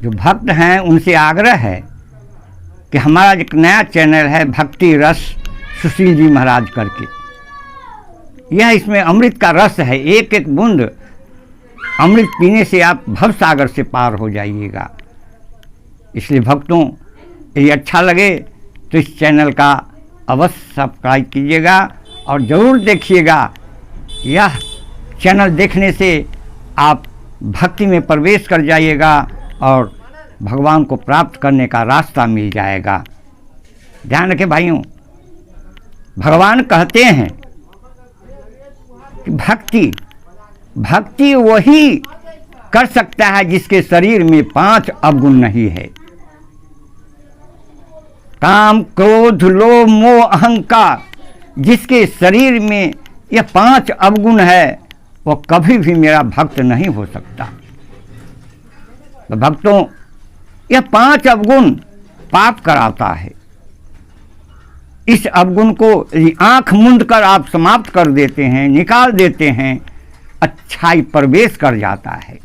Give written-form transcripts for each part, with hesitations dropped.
जो भक्त हैं उनसे आग्रह है कि हमारा एक नया चैनल है भक्ति रस सुशील जी महाराज करके, यह इसमें अमृत का रस है। एक एक बूंद अमृत पीने से आप भव सागर से पार हो जाइएगा। इसलिए भक्तों, यदि अच्छा लगे तो इस चैनल का अवश्य सब्सक्राइब कीजिएगा और ज़रूर देखिएगा। यह चैनल देखने से आप भक्ति में प्रवेश कर जाइएगा और भगवान को प्राप्त करने का रास्ता मिल जाएगा। ध्यान रखें भाइयों, भगवान कहते हैं कि भक्ति वही कर सकता है जिसके शरीर में 5 अवगुण नहीं है। काम, क्रोध, लोभ, मोह, अहंकार, जिसके शरीर में यह 5 अवगुण है वो कभी भी मेरा भक्त नहीं हो सकता। तो भक्तों, यह 5 अवगुण पाप कराता है। इस अवगुण को यदि आंख मूंद कर आप समाप्त कर देते हैं, निकाल देते हैं, अच्छाई प्रवेश कर जाता है।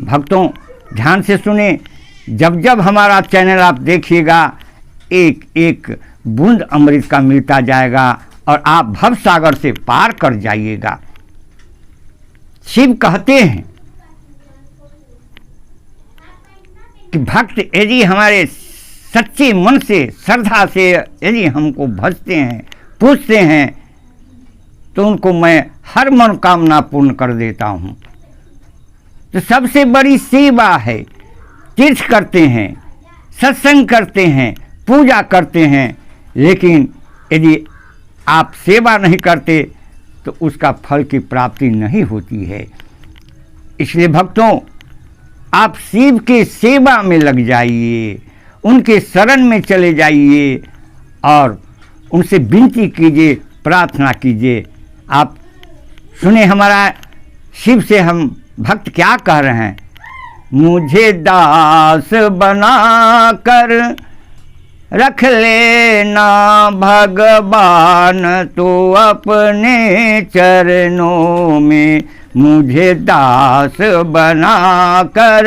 भक्तों ध्यान से सुने, जब जब हमारा चैनल आप देखिएगा एक एक बूंद अमृत का मिलता जाएगा और आप भव सागर से पार कर जाइएगा। शिव कहते हैं कि भक्त यदि हमारे सच्चे मन से श्रद्धा से यदि हमको भजते हैं, पूछते हैं, तो उनको मैं हर मनोकामना पूर्ण कर देता हूँ। तो सबसे बड़ी सेवा है, तीर्थ करते हैं, सत्संग करते हैं, पूजा करते हैं, लेकिन यदि आप सेवा नहीं करते तो उसका फल की प्राप्ति नहीं होती है। इसलिए भक्तों, आप शिव के सेवा में लग जाइए, उनके शरण में चले जाइए और उनसे विनती कीजिए, प्रार्थना कीजिए। आप सुने हमारा शिव से हम भक्त क्या कह रहे हैं, मुझे दास बना कर रख लेना भगवान तो अपने चरणों में, मुझे दास बना कर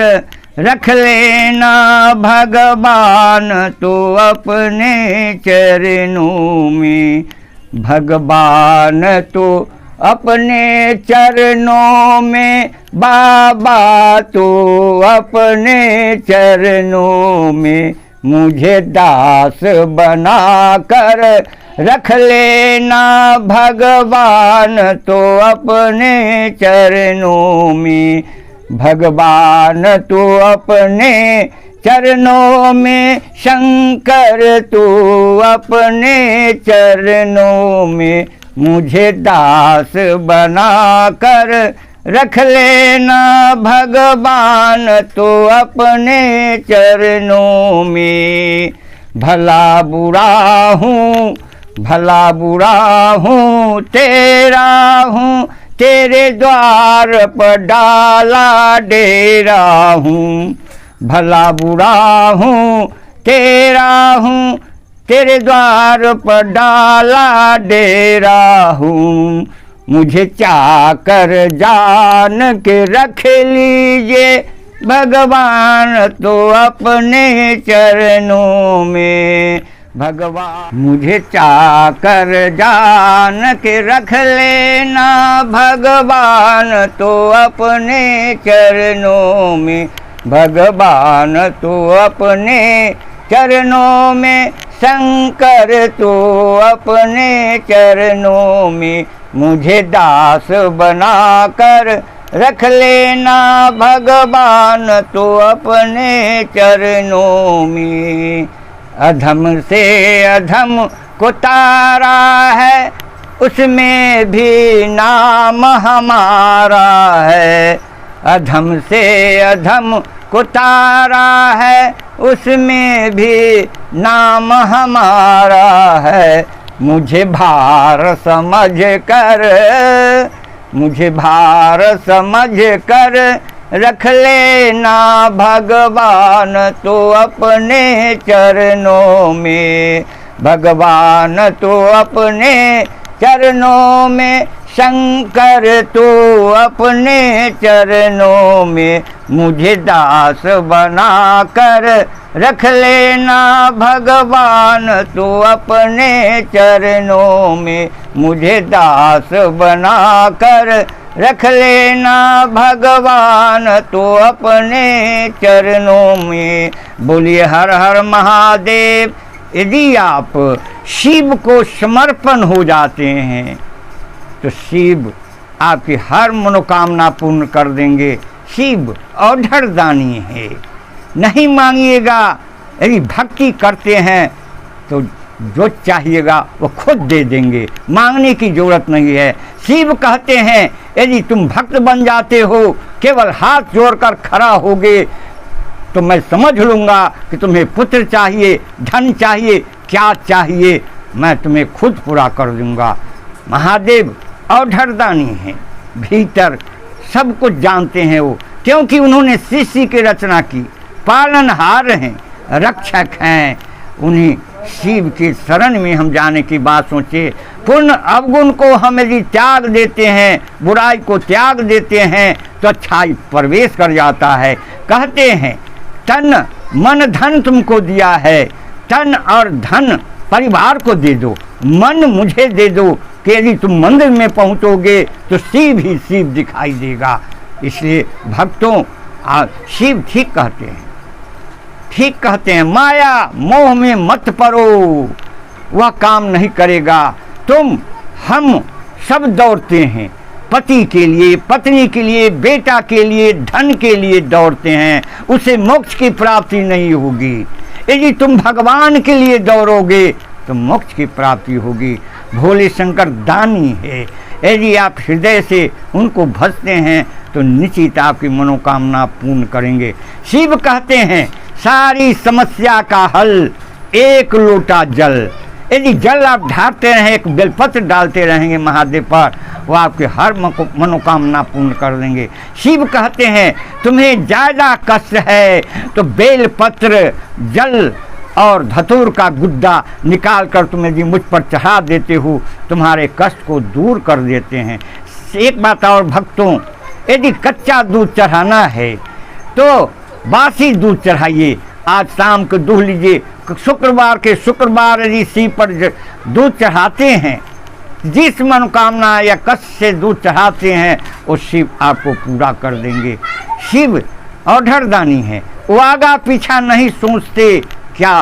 रख लेना भगवान तो अपने चरणों में, भगवान तो अपने चरणों में, बाबा तो अपने चरणों में, मुझे दास बना कर रख लेना भगवान तो अपने चरणों में, भगवान तो अपने चरणों में, शंकर तो अपने चरणों में, मुझे दास बना कर रख लेना भगवान तो अपने चरणों में। भला बुरा हूँ तेरा हूँ, तेरे द्वार पर डाला डेरा हूँ, भला बुरा हूँ तेरा हूँ, तेरे द्वार पर डाला डेरा हूँ, मुझे चाकर जान के रख लीजिए भगवान तो अपने चरणों में, भगवान मुझे चाकर जान के रख लेना भगवान तो अपने चरणों में, भगवान तो अपने चरणों में, शंकर तो अपने चरणों में, मुझे दास बना कर रख लेना भगवान तो अपने चरणों में। अधम से अधम को तारा है, उसमें भी नाम हमारा है, अधम से अधम को तारा है, उसमें भी नाम हमारा है, मुझे भार समझ कर, मुझे भार समझ कर रख लेना भगवान तो अपने चरणों में, भगवान तो अपने चरणों में, शंकर तो अपने चरणों में मुझे दास बना कर रख लेना भगवान, तो अपने चरणों में मुझे दास बना कर रख लेना भगवान, तो अपने चरणों में। बोलिए हर हर महादेव। यदि आप शिव को समर्पण हो जाते हैं तो शिव आपकी हर मनोकामना पूर्ण कर देंगे। शिव औढ़रदानी है, नहीं मांगिएगा। यदि भक्ति करते हैं तो जो चाहिएगा वो खुद दे देंगे, मांगने की जरूरत नहीं है। शिव कहते हैं यदि तुम भक्त बन जाते हो, केवल हाथ जोड़कर खड़ा होगे तो मैं समझ लूँगा कि तुम्हें पुत्र चाहिए, धन चाहिए, क्या चाहिए, मैं तुम्हें खुद पूरा कर दूँगा। महादेव औढ़रदानी हैं, भीतर सब कुछ जानते हैं वो, क्योंकि उन्होंने सृष्टि की रचना की, पालनहार हैं, रक्षक हैं। उन्हीं शिव की शरण में हम जाने की बात सोचे। पूर्ण अवगुण को हम यदि त्याग देते हैं, बुराई को त्याग देते हैं तो अच्छाई प्रवेश कर जाता है। कहते हैं तन मन धन तुमको दिया है, तन और धन परिवार को दे दो, मन मुझे दे दो, कि यदि तुम मंदिर में पहुंचोगे तो शिव ही शिव दिखाई देगा। इसलिए भक्तों शिव ठीक कहते हैं, ठीक कहते हैं। माया मोह में मत पड़ो, वह काम नहीं करेगा। हम सब दौड़ते हैं, पति के लिए, पत्नी के लिए, बेटा के लिए, धन के लिए दौड़ते हैं, उसे मोक्ष की प्राप्ति नहीं होगी। यदि तुम भगवान के लिए दौड़ोगे तो मोक्ष की प्राप्ति होगी। भोले शंकर दानी है, यदि आप हृदय से उनको भजते हैं तो निश्चित आपकी मनोकामना पूर्ण करेंगे। शिव कहते हैं सारी समस्या का हल एक लोटा जल। यदि जल आप ढालते रहें, एक बेलपत्र डालते रहेंगे महादेव पर, वो आपके हर मनोकामना पूर्ण कर देंगे। शिव कहते हैं तुम्हें ज़्यादा कष्ट है तो बेलपत्र, जल और धतूर का गुद्दा निकाल कर तुम यदि मुझ पर चढ़ा देते हो, तुम्हारे कष्ट को दूर कर देते हैं। एक बात और भक्तों, यदि कच्चा दूध चढ़ाना है तो बासी दूध चढ़ाइए। आज शाम को दूध लीजिए, शुक्रवार के शुक्रवार यदि शिव पर दूध चढ़ाते हैं, जिस मनोकामना या कष्ट से दूध चढ़ाते हैं वो शिव आपको पूरा कर देंगे। शिव औढ़रदानी है, वो आगा पीछा नहीं सोचते क्या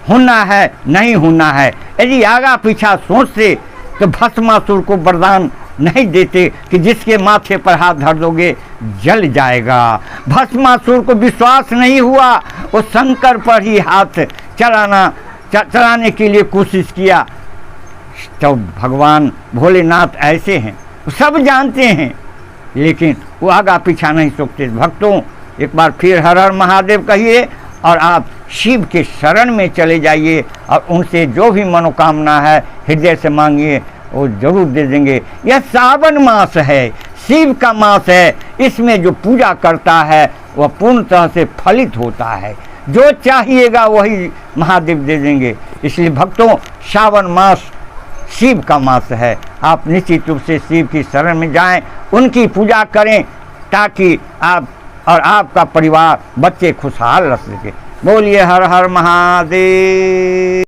होना है नहीं होना है। यदि आगा पीछा सोचते तो भस्मासुर को वरदान नहीं देते कि जिसके माथे पर हाथ धर दोगे जल जाएगा। भस्मासुर को विश्वास नहीं हुआ, वो शंकर पर ही हाथ चलाने के लिए कोशिश किया। तो भगवान भोलेनाथ ऐसे हैं, सब जानते हैं, लेकिन वो आगा पीछा नहीं सोचते। भक्तों एक बार फिर हर हर महादेव कहिए और आप शिव के शरण में चले जाइए और उनसे जो भी मनोकामना है हृदय से मांगिए, वो जरूर दे देंगे। यह सावन मास है, शिव का मास है, इसमें जो पूजा करता है वह पूर्णतः से फलित होता है। जो चाहिएगा वही महादेव दे देंगे। इसलिए भक्तों सावन मास शिव का मास है, आप निश्चित रूप से शिव की शरण में जाएं, उनकी पूजा करें ताकि आप और आपका परिवार, बच्चे खुशहाल रह सके। बोलिए हर हर महादेव।